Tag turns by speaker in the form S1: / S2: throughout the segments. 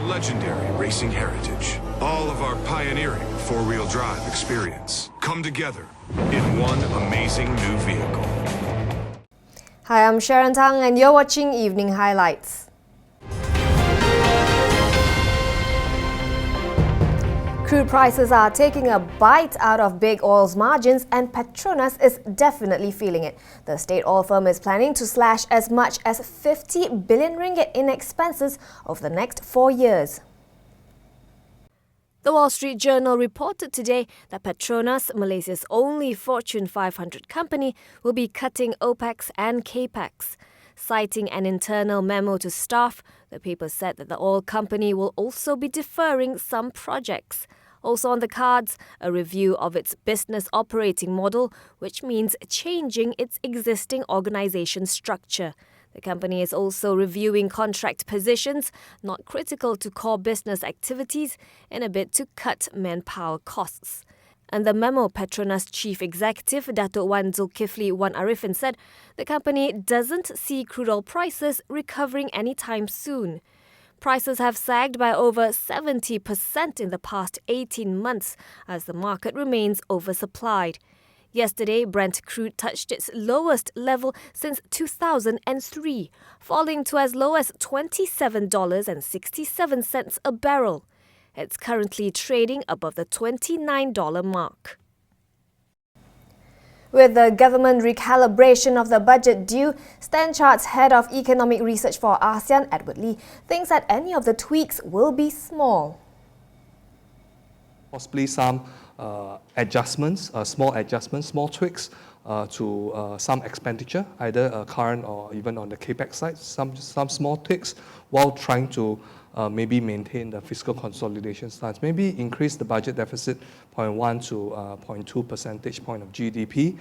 S1: our legendary racing heritage, all of our pioneering four-wheel drive experience, come together in one amazing new vehicle.
S2: Hi, I'm Sharon Tang and you're watching Evening Highlights. Crude prices are taking a bite out of big oil's margins and Petronas is definitely feeling it. The state oil firm is planning to slash as much as 50 billion ringgit in expenses over the next 4 years. The Wall Street Journal reported today that Petronas, Malaysia's only Fortune 500 company, will be cutting OPEX and CAPEX. Citing an internal memo to staff, the paper said that the oil company will also be deferring some projects. Also on the cards, a review of its business operating model, which means changing its existing organisation structure. The company is also reviewing contract positions not critical to core business activities in a bid to cut manpower costs. And the memo, Petronas Chief Executive Datuk Wan Zulkifli Wan Arifin said the company doesn't see crude oil prices recovering anytime soon. Prices have sagged by over 70% in the past 18 months as the market remains oversupplied. Yesterday, Brent crude touched its lowest level since 2003, falling to as low as $27.67 a barrel. It's currently trading above the $29 mark. With the government recalibration of the budget due, StanChart's head of economic research for ASEAN, Edward Lee, thinks that any of the tweaks will be small.
S3: Possibly some adjustments, small tweaks to some expenditure, either current or even on the CAPEX side, some small tweaks, while trying to maybe maintain the fiscal consolidation stance, maybe increase the budget deficit 0.1 to 0.2 percentage point of GDP.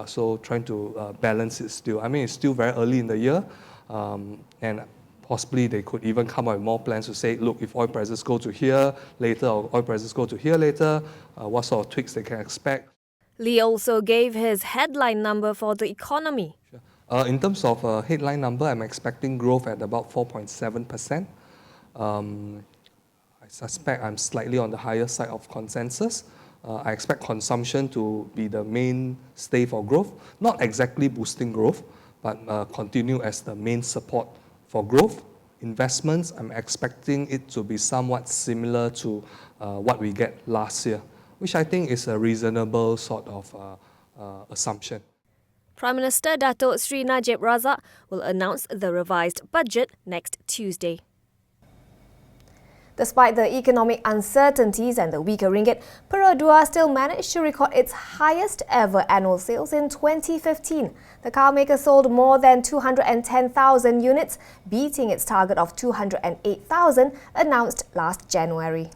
S3: So trying to balance it still. I mean, it's still very early in the year, and possibly they could even come up with more plans to say, look, if oil prices go to here later or oil prices go to here later, what sort of tweaks they can expect.
S2: Lee also gave his headline number for the economy.
S3: Sure. In terms of headline number, I'm expecting growth at about 4.7%. I suspect I'm slightly on the higher side of consensus. I expect consumption to be the mainstay for growth, not exactly boosting growth, but continue as the main support for growth. Investments, I'm expecting it to be somewhat similar to what we get last year, which I think is a reasonable sort of assumption.
S2: Prime Minister Datuk Sri Najib Razak will announce the revised budget next Tuesday. Despite the economic uncertainties and the weaker ringgit, Perodua still managed to record its highest ever annual sales in 2015. The car maker sold more than 210,000 units, beating its target of 208,000 announced last January.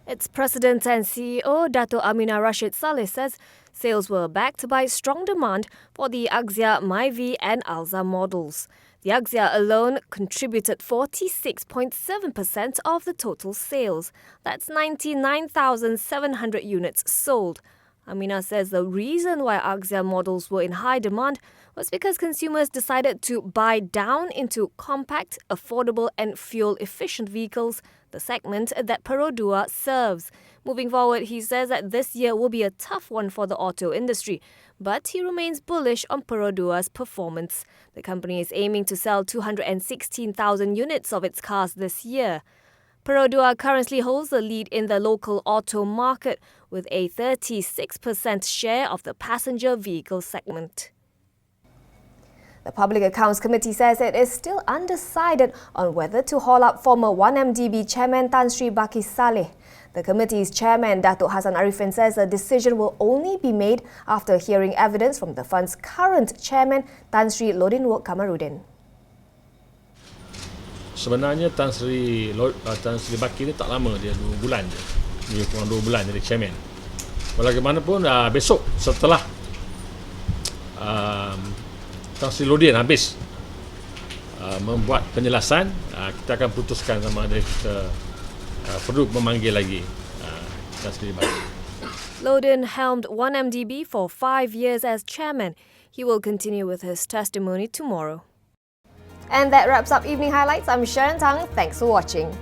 S2: Its president and CEO, Dato' Aminah Rashid Saleh, says sales were backed by strong demand for the Axia, Myvi and Alza models. The Axia alone contributed 46.7% of the total sales. That's 99,700 units sold. Aminah says the reason why Axia models were in high demand was because consumers decided to buy down into compact, affordable and fuel-efficient vehicles, the segment that Perodua serves. Moving forward, he says that this year will be a tough one for the auto industry, but he remains bullish on Perodua's performance. The company is aiming to sell 216,000 units of its cars this year. Perodua currently holds the lead in the local auto market with a 36% share of the passenger vehicle segment. The Public Accounts Committee says it is still undecided on whether to haul up former 1MDB Chairman Tan Sri Bakke Salleh. The committee's chairman, Datuk Hassan Arifin, says a decision will only be made after hearing evidence from the fund's current chairman, Tan Sri Lodin Wok Kamarudin.
S4: Sebenarnya Tan Sri Bakke ni tak lama, dia 2 bulan je. Dia kurang 2 bulan jadi chairman. Bagaimanapun besok setelah Tan Sri Lodin habis membuat penjelasan, kita akan putuskan sama ada kita perlu memanggil lagi Tan Sri Bakke.
S2: Lodin helmed 1MDB for 5 years as chairman. He will continue with his testimony tomorrow. And that wraps up Evening Highlights. I'm Sharon Tang. Thanks for watching.